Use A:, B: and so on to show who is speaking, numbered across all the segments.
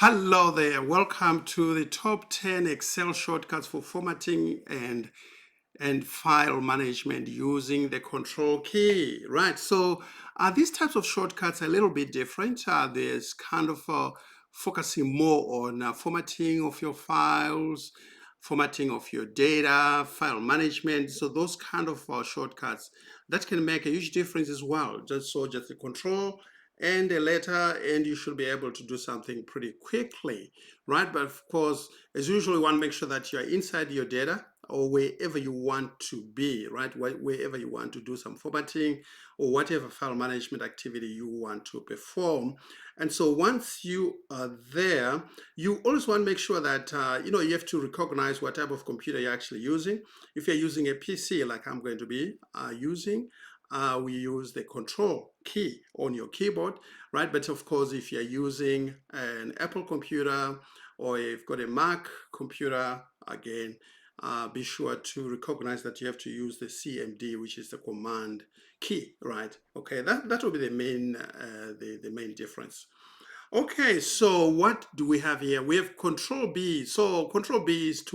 A: Hello there. Welcome to the top 10 Excel shortcuts for formatting and file management using the control key. Right. So these types of shortcuts are a little bit different. There's kind of focusing more on formatting of your files, formatting of your data, file management. So those kind of shortcuts that can make a huge difference as well. Just the control and a letter, and you should be able to do something pretty quickly, right? But of course, as usual, you want to make sure that you're inside your data or wherever you want to be, right? Wherever you want to do some formatting or whatever file management activity you want to perform. And so once you are there, you always want to make sure that, you have to recognize what type of computer you're actually using. If you're using a PC, like I'm going to be using, we use the control key on your keyboard, right? But of course, if you're using an Apple computer or you've got a Mac computer, again, be sure to recognize that you have to use the CMD, which is the command key, right? Okay, that will be the main difference. Okay, so what do we have here? We have Control B. So Control B is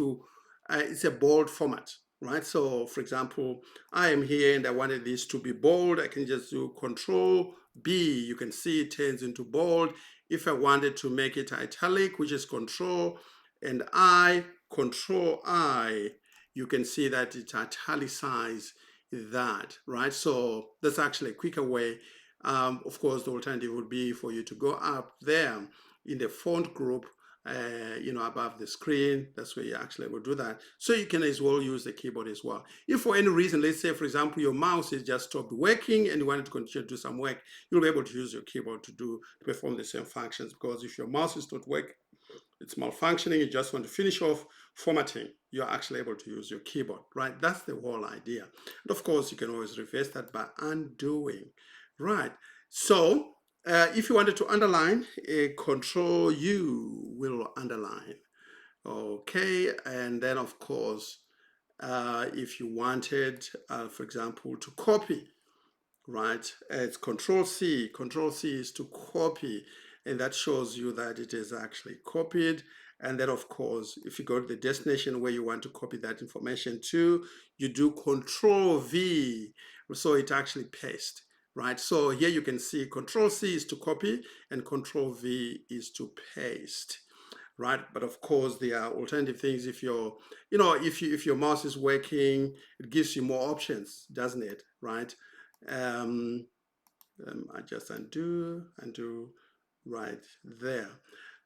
A: it's a bold format, right? So for example, I am here and I wanted this to be bold. I can just do Control B. You can see it turns into bold. If I wanted to make it italic, which is Control and Control I, you can see that it italicizes that, right? So that's actually a quicker way. Of course, the alternative would be for you to go up there in the font group, above the screen. That's where you actually will do that. So you can as well use the keyboard as well. If for any reason, let's say, for example, your mouse is just stopped working and you wanted to continue to do some work, you'll be able to use your keyboard to perform the same functions. Because if your mouse is not working, it's malfunctioning, you just want to finish off formatting, you're actually able to use your keyboard, right? That's the whole idea. And of course, you can always reverse that by undoing, right? So if you wanted to underline, a Control U will underline, okay? And then of course, if you wanted, for example, to copy, right? It's Control C. Control C is to copy, and that shows you that it is actually copied. And then, of course, if you go to the destination where you want to copy that information to, you do Control V, so it actually pastes, right? So here you can see Control C is to copy and Control V is to paste, right? But of course, there are alternative things. If if your mouse is working, it gives you more options, doesn't it? Right? Um, I just undo right there.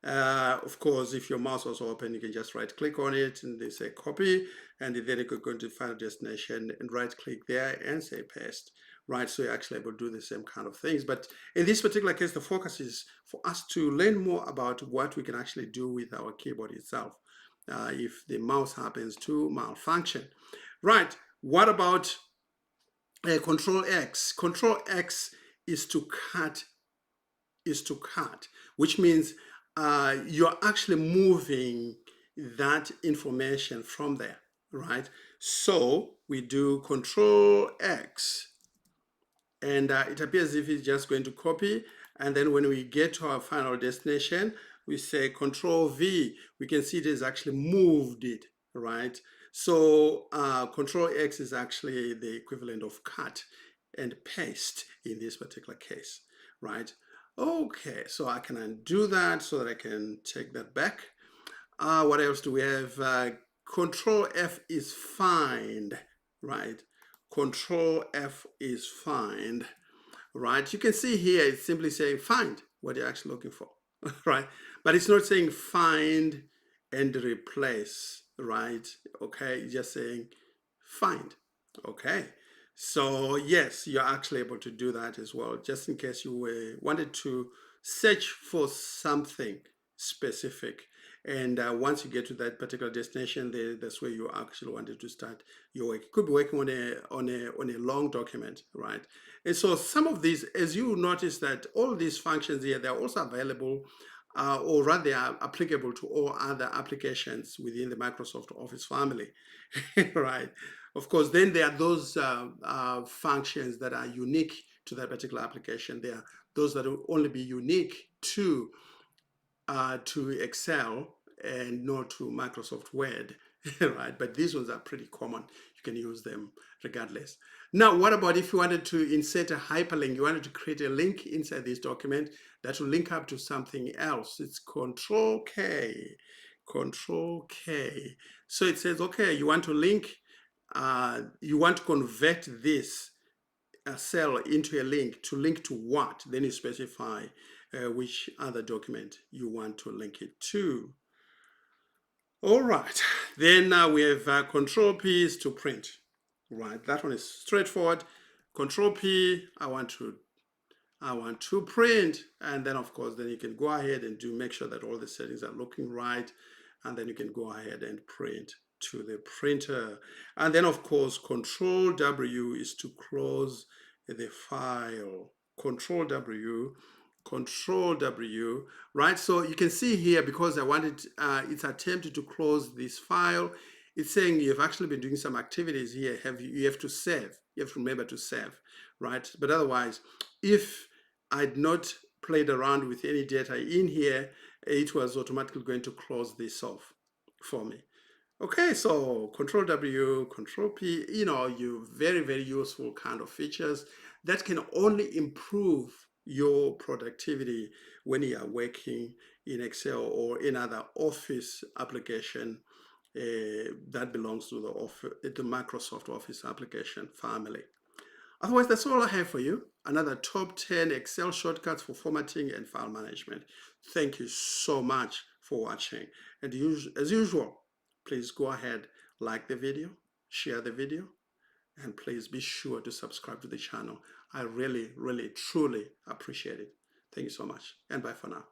A: Of course, if your mouse was open, you can just right click on it and they say copy, and then you could go into final destination and right click there and say paste, right? So you're actually able to do the same kind of things. But in this particular case, the focus is for us to learn more about what we can actually do with our keyboard itself if the mouse happens to malfunction. Right, what about Control X? Control X is to cut, which means you're actually moving that information from there, right? So we do Control X, and it appears as if it's just going to copy. And then when we get to our final destination, we say Control V. We can see it has actually moved it, right? So Control X is actually the equivalent of cut and paste in this particular case, right? Okay, so I can undo that so that I can take that back. What else do we have? Control F is find, right? Control F is find, right? You can see here it's simply saying find what you're actually looking for, right? But it's not saying find and replace, right? Okay, it's just saying find, okay? So yes, you're actually able to do that as well, just in case you wanted to search for something specific. And once you get to that particular destination, that's where you actually wanted to start your work. You could be working on a long document, right? And so some of these, as you notice that all these functions here, they're also available or rather they are applicable to all other applications within the Microsoft Office family, right? Of course, then there are those functions that are unique to that particular application. There are those that will only be unique to to Excel and not to Microsoft Word, right? But these ones are pretty common. You can use them regardless. Now, what about if you wanted to insert a hyperlink? You wanted to create a link inside this document that will link up to something else. It's Control K, Control K. So it says, okay, you want to link, you want to convert this a cell into a link to link to what? Then you specify which other document you want to link it to. All right, then we have Control P is to print. Right, that one is straightforward. Control P, I want to print, and then of course, then you can go ahead and make sure that all the settings are looking right, and then you can go ahead and print to the printer. And then of course, Control W is to close the file. Control W, Control W, right? So you can see here, because I wanted, it's attempted to close this file. It's saying you've actually been doing some activities here. You have to save. You have to remember to save, right? But otherwise, if I'd not played around with any data in here, it was automatically going to close this off for me. Okay, so Control W, Control P, you very, very useful kind of features that can only improve your productivity when you are working in Excel or in other Office application that belongs to the Microsoft Office application family. Otherwise, that's all I have for you. Another top 10 Excel shortcuts for formatting and file management. Thank you so much for watching. And as usual, please go ahead, like the video, share the video, and please be sure to subscribe to the channel. I really, really, truly appreciate it. Thank you so much, and bye for now.